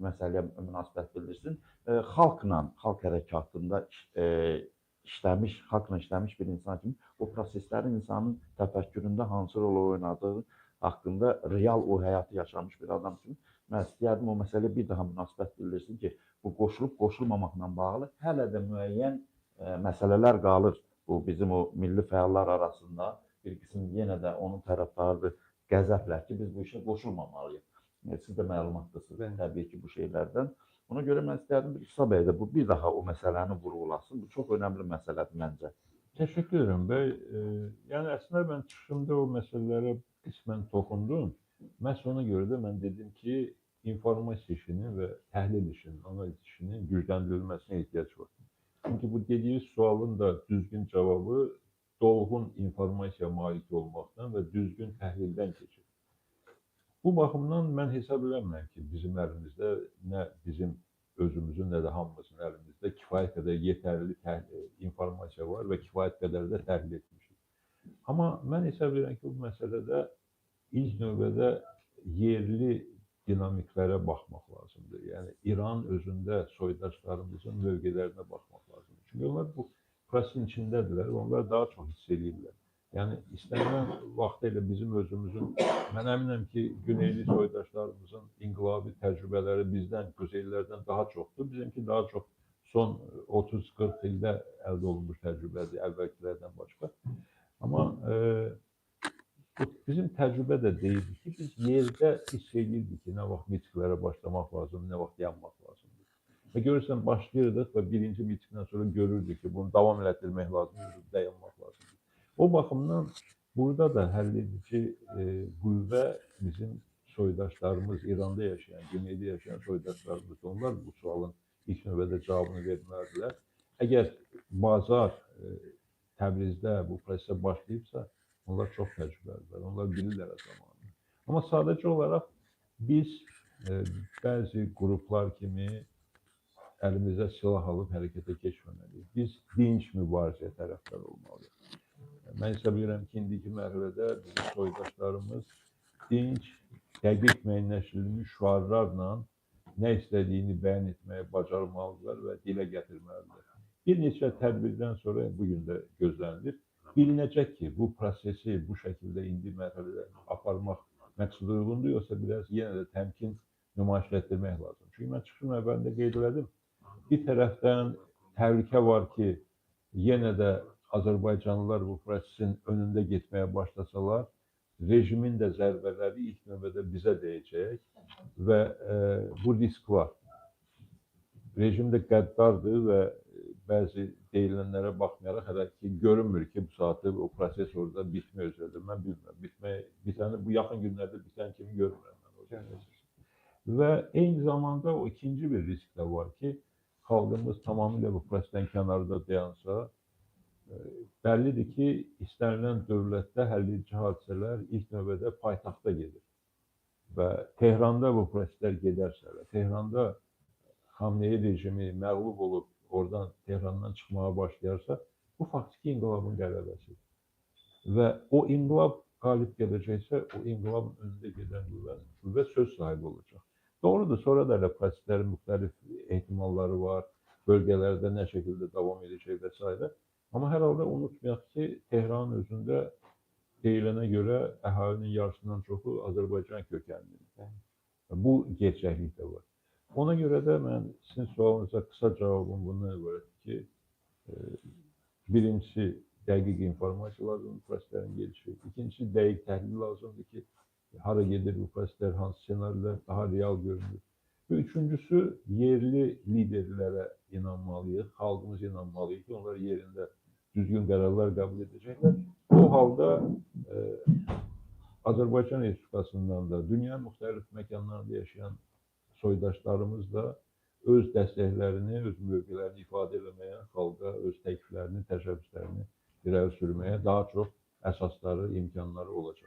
məsələyə münasibət bildirsin. Xalqla, xalq hərəkatında xalqla işləmiş bir insan kimi o proseslərin insanın təfəkküründə hansı rol oynadığı haqqında real o həyatı yaşamış bir adam kimi mən istəyərdim o məsələyə bir daha münasibət bildirsin ki, bu qoşulub-qoşulmamaqla bağlı hələ də müəyyən məsələlər qalır. Bu bizim o milli fəallar arasında bir qism yenə də onun tərəfdarıdır, qəzəblər ki, biz bu işə qoşulmamalıyıq. Siz də məlumatdasınız təbii ki, bu şeylərdən. Ona görə mən istərdim ki, İsa bəy də bir daha o məsələni vurğulasın. Bu çox önəmli məsələdir məncə. Təşəkkür edirəm bəy. Yəni əslində mən çıxışımda o məsələlərə qismən toxundum. Məhz ona görə də mən dedim ki, informasiya işinin və təhlil işinin, analiz işinin gücləndirilməsinə ehtiyac var. Çünki bu dediyi sualın da düzgün cavabı dolğun informasiya malik olmaqdan və düzgün təhlildən keçir. Bu baxımdan mən hesab eləmirəm ki, bizim əlimizdə nə bizim özümüzün, nə də hamımızın əlimizdə kifayət qədər yetərli informasiya var və kifayət qədər də təhlil etmişik. Amma mən hesab edirəm ki, bu məsələdə ilk növbədə yerli dinamiklərə baxmaq lazımdır. Yəni, İran özündə soydaşlarımızın mövqelərinə baxmaq lazımdır. Çünki onlar bu prosesin içindədirlər və onlar daha çox hiss edirlər. Yəni, istənilən vaxtı elə bizim özümüzün, mən əminəm ki, güneyli soydaşlarımızın inqilabi təcrübələri bizdən, quzeylilərdən daha çoxdur. Bizimki daha çox son 30-40 ildə əldə olunmuş təcrübədir, əvvəlkilərdən başqa. Amma bizim təcrübə də deyildi ki, biz yerdə hiss edirdik ki, nə vaxt mitinglərə başlamaq lazımdır, nə vaxt yanmaq lazımdır. Və görürsən, başlayırdıq və birinci mitingdən sonra görürdük ki, bunu davam elətdirmək lazımdır, dayanmaq lazımdır. O baxımdan burada da həlledici qüvvə bizim soydaşlarımız, İranda yaşayan, güneydə yaşayan soydaşlarımız, onlar bu sualın ilk növbədə cavabını verməlidirlər. Əgər Bazar Təbrizdə bu prosesə başlayıbsa, onlar çox təcrübəlidirlər, onlar bilirlər zamanını. Amma sadəcə olaraq biz bəzi qruplar kimi əlimizə silah alıb hərəkətə keçməməliyik. Biz dinc mübarizəyə tərəfdar olmalıyıq. Mən hesab edirəm ki, indiki mərhələdə bizim soydaşlarımız dinc, dəqiq müəyyənləşdirilmiş şüarlarla nə istədiyini bəyan etməyə bacarmalıdırlar və dilə gətirməlidirlər. Bir neçə tədbirdən sonra bugün də gözlənilir. Bilinəcək ki, bu prosesi bu şəkildə indi mərhələdə aparmaq məqsəd uyğundur, yoxsa biraz yenə də təmkin nümayiş etdirmək lazım. Çünki mən çıxışım əvvəlində qeyd elədim. Bir tərəfdən təhlükə var ki, yenə də Azərbaycanlılar bu prosesin önündə getməyə başlasalar, rejimin də zərbələri ilk növbədə bizə dəyəcək və bu risk var. Rejim də qəddardır və bəzi deyilənlərə baxmayaraq hələ ki, görünmür ki, bu saatı o proses orada bitmək üzrədir. Mən bilmirəm, bu yaxın günlərdə bitən kimi görmürəm. Və eyni zamanda o ikinci bir risk də var ki, xalqımız tamamilə bu prosesdən kənarda dayansa, bəllidir ki, istənilən dövlətdə həlledici hadisələr ilk növbədə paytaxta gedir. Və Tehranda bu proseslər gedərsə və Tehranda Xamneyi rejimi məğlub olub, oradan Tehrandan çıxmağa başlayarsa, bu faktiki inqilabın qələbəsidir. Və o inqilab qalib gələcəksə, o inqilabın önündə gedən qüvvə söz sahibi olacaq. Doğrudur, sonra da proseslərin müxtəlif ehtimalları var, bölgələrdə nə şəkildə davam edəcək və s. Amma hər halda unutmayaq ki, Tehranın özündə deyilənə görə əhalinin yarısından çoxu Azərbaycan kökənlidir. Bu gerçəklik də var. Ona görə də mən sizin sualınıza qısa cavabım bundan ibarətdir ki, birincisi dəqiq informasiya lazımdır proseslərin gelişi. İkincisi dəqiq təhlil lazımdır ki, hara gedir bu proseslər, hansı senarilər daha real görünür. Və üçüncüsü, yerli liderlərə inanmalıyıq, xalqımız inanmalıyıq ki, onlar yerində düzgün qərarlar qəbul edəcəklər. O halda Azərbaycan Respublikasından da, dünyanın müxtəlif məkanlarında yaşayan soydaşlarımız da öz dəstəklərini, öz mövqelərini ifadə etməyə, xalqa öz təkliflərini, təşəbbüslərini irəli sürməyə daha çox əsasları, imkanları olacaq.